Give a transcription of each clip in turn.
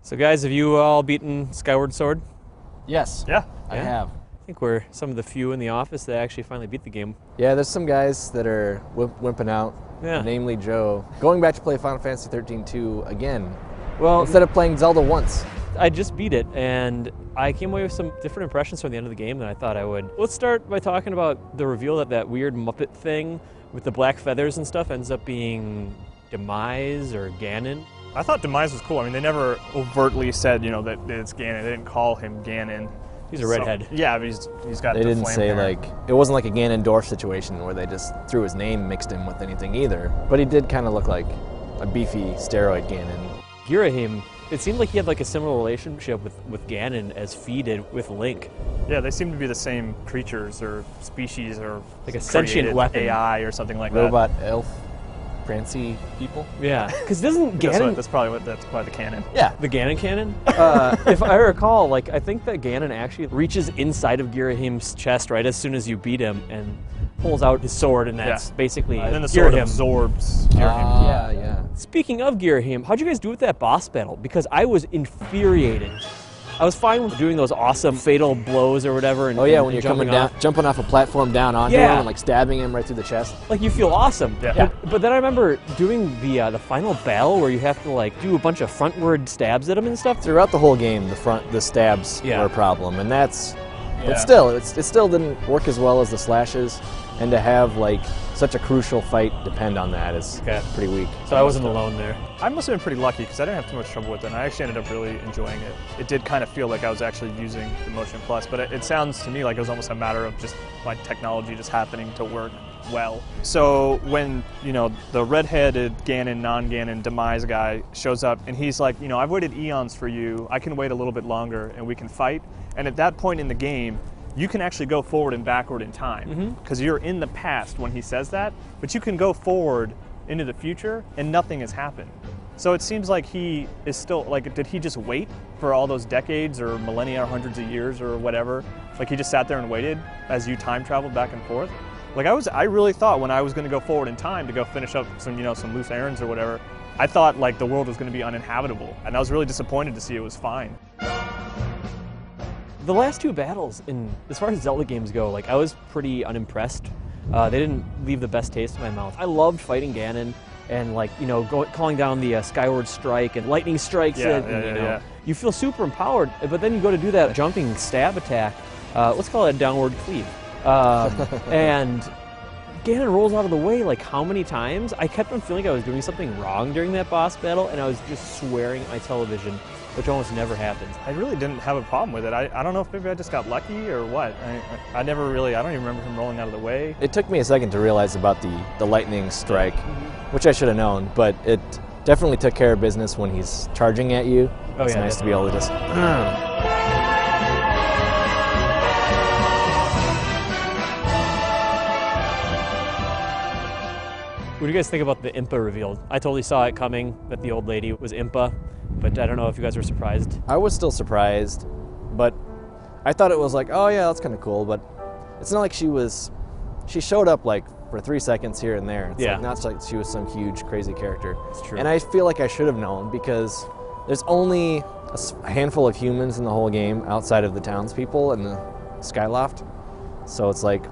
So guys, have you all beaten Skyward Sword? Yes. Yeah. I have. I think we're some of the few in the office that actually finally beat the game. Yeah, there's some guys that are wimping out, Yeah. namely Joe. Going back to play Final Fantasy 13-2 again, Well, instead of playing Zelda once. I just beat it, and I came away with some different impressions from the end of the game than I thought I would. Let's start by talking about the reveal that that weird Muppet thing with the black feathers and stuff ends up being Demise or Ganon. I thought Demise was cool. I mean, they never overtly said, you know, that it's Ganon. They didn't call him Ganon. He's a redhead. Yeah, but he's got They the didn't flame say, hair. like, it wasn't like a Ganondorf situation where they just threw his name, mixed him with anything either. But he did kind of look like a beefy steroid Ganon. Girahim, it seemed like he had like a similar relationship with Ganon as Fi did with Link. Yeah, they seem to be the same creatures or species or Like a sentient created weapon. AI or something like Robot, elf, Prancy people. Yeah, because doesn't that. Ganon... That's probably the canon. Yeah. The Ganon cannon? If I recall, like, I think that Ganon actually reaches inside of Girahim's chest right as soon as you beat him and pulls out his sword, and that's basically And then the sword Girahim. absorbs Girahim. Yeah. Speaking of Girahim, how'd you guys do with that boss battle? Because I was infuriated. I was fine with doing those awesome fatal blows or whatever. And, Oh yeah, and when you're jumping coming down, off. jumping off a platform down onto Yeah. him and like stabbing him right through the chest. Like, you feel awesome. Yeah. But then I remember doing the final battle where you have to like do a bunch of frontward stabs at him and stuff. Throughout the whole game, the stabs Yeah. were a problem, and that's. Yeah. But still, it still didn't work as well as the slashes, and to have like such a crucial fight depend on that is pretty weak. So I wasn't alone there. I must have been pretty lucky because I didn't have too much trouble with it, and I actually ended up really enjoying it. It did kind of feel like I was actually using the Motion Plus, but it sounds to me like it was almost a matter of just my technology just happening to work well. So when, you know, the red-headed Ganon, non-Ganon, Demise guy shows up, and he's like, you know, I've waited eons for you, I can wait a little bit longer, and we can fight. And at that point in the game, you can actually go forward and backward in time because you're in the past when he says that, but you can go forward into the future and nothing has happened. So it seems like he is still, like, did he just wait for all those decades or millennia or hundreds of years or whatever? Like he just sat there and waited as you time traveled back and forth? Like I really thought when I was going to go forward in time to go finish up some, you know, some loose errands or whatever, I thought like the world was going to be uninhabitable, and I was really disappointed to see it was fine. The last two battles, as far as Zelda games go, like, I was pretty unimpressed. They didn't leave the best taste in my mouth. I loved fighting Ganon and, like, you know, calling down the Skyward Strike and lightning strikes it. And, you know, you feel super empowered, but then you go to do that jumping stab attack. Let's call it a downward cleave. And Ganon rolls out of the way, like, how many times? I kept on feeling like I was doing something wrong during that boss battle, and I was just swearing at my television, which almost never happens. I really didn't have a problem with it. I don't know if maybe I just got lucky or what. I never really, I don't even remember him rolling out of the way. It took me a second to realize about the lightning strike, which I should have known, but it definitely took care of business when he's charging at you. Oh, It's yeah, nice to be able to just. What do you guys think about the Impa reveal? I totally saw it coming, that the old lady was Impa, but I don't know if you guys were surprised. I was still surprised, but I thought it was like, oh yeah, that's kind of cool, but it's not like she showed up like for 3 seconds here and there. It's Yeah. like not like she was some huge crazy character. It's true. And I feel like I should have known because there's only a handful of humans in the whole game outside of the townspeople and the Skyloft. So it's like,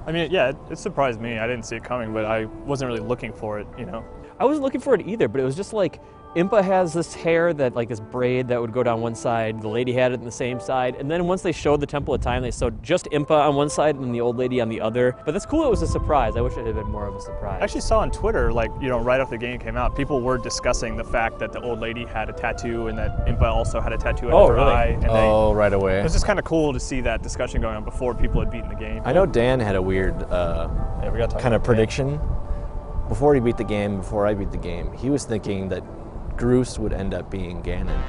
I mean, yeah, it surprised me. I didn't see it coming, but I wasn't really looking for it, you know. I wasn't looking for it either, but it was just like, Impa has this hair that, like, this braid that would go down one side, the lady had it on the same side, and then once they showed the Temple of Time, they showed just Impa on one side and the old lady on the other. But that's cool, it was a surprise. I wish it had been more of a surprise. I actually saw on Twitter, like, you know, right after the game came out, people were discussing the fact that the old lady had a tattoo and that Impa also had a tattattoo at her really? eye. And right away. it was just kind of cool to see that discussion going on before people had beaten the game. I know Dan had a weird Yeah, we gotta talk kind of about prediction. Before he beat the game, before I beat the game, he was thinking that Groose would end up being Ganon.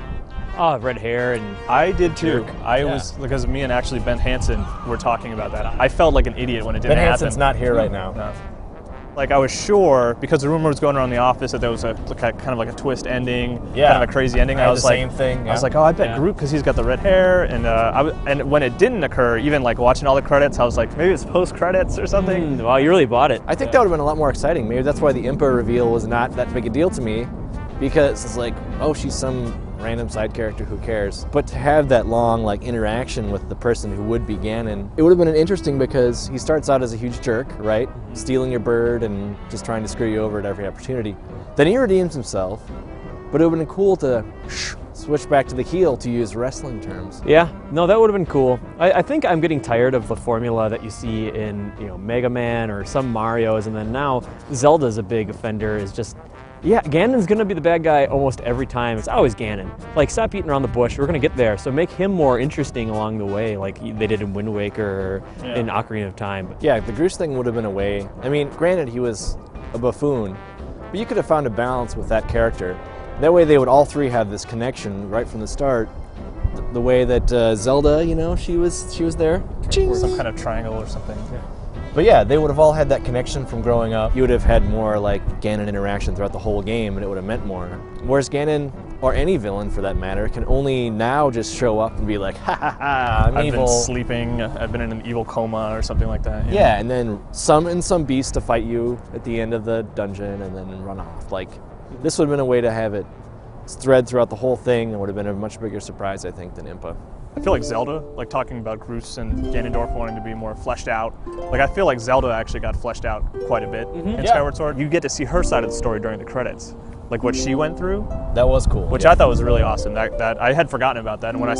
Oh, red hair and... I did too. Jerk. I was, because me and actually Ben Hansen were talking about that. I felt like an idiot when it didn't Ben happen. Hansen's not here right now. No. Like, I was sure, because the rumor was going around the office that there was a kind of like a twist ending, Yeah. kind of a crazy ending. I had was the like, same thing, I was yeah. like, oh, I bet Yeah. Groot, because he's got the red hair. And and when it didn't occur, even like watching all the credits, I was like, maybe it's post credits or something. Wow, you really bought it. I think that would have been a lot more exciting. Maybe that's why the Impa reveal was not that big a deal to me, because it's like, oh, she's some random side character, who cares? But to have that long like interaction with the person who would be Ganon, it would have been interesting because he starts out as a huge jerk, right? Stealing your bird and just trying to screw you over at every opportunity. Then he redeems himself, but it would have been cool to switch back to the heel, to use wrestling terms. Yeah, no, that would have been cool. I think I'm getting tired of the formula that you see in, you know, Mega Man or some Marios, and then now Zelda's a big offender. Is just, yeah, Ganon's gonna be the bad guy almost every time. It's always Ganon. Like, stop beating around the bush. We're gonna get there. So make him more interesting along the way, like they did in Wind Waker or in Ocarina of Time. But yeah, the Groose thing would have been a way. I mean, granted, he was a buffoon, but you could have found a balance with that character. That way they would all three have this connection right from the start. The way that Zelda, you know, she was there. Or some kind of triangle or something. Yeah. But yeah, they would have all had that connection from growing up. You would have had more like Ganon interaction throughout the whole game, and it would have meant more. Whereas Ganon, or any villain for that matter, can only now just show up and be like, ha ha ha, I'm evil. I've been sleeping, I've been in an evil coma or something like that. Yeah, and then summon some beast to fight you at the end of the dungeon and then run off. Like, this would have been a way to have it thread throughout the whole thing, and would have been a much bigger surprise, I think, than Impa. I feel like Zelda, like talking about Groose and Ganondorf wanting to be more fleshed out, like I feel like Zelda actually got fleshed out quite a bit in Skyward Sword. You get to see her side of the story during the credits, like what she went through. That was cool. Which I thought was really awesome. That I had forgotten about that, and when I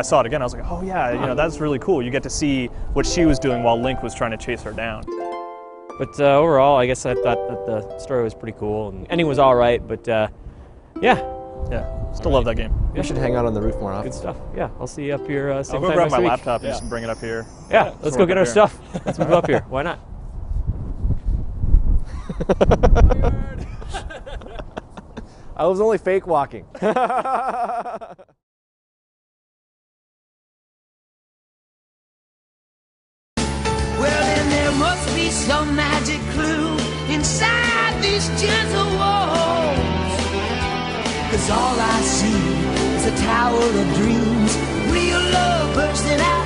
saw it again, I was like, oh yeah, you know, that's really cool. You get to see what she was doing while Link was trying to chase her down. But overall, I guess I thought that the story was pretty cool, and ending was all right. But yeah. Yeah, still love that game. We should hang out on the roof more often. Good stuff. Yeah, I'll see you up here same I'll go time grab next my week. laptop and just bring it up here. Yeah, let's go get our stuff. Let's move up here. Why not? I was only fake walking. Well, then there must be some magic clue inside these gentle walls. 'Cause all I see is a tower of dreams, real love bursting out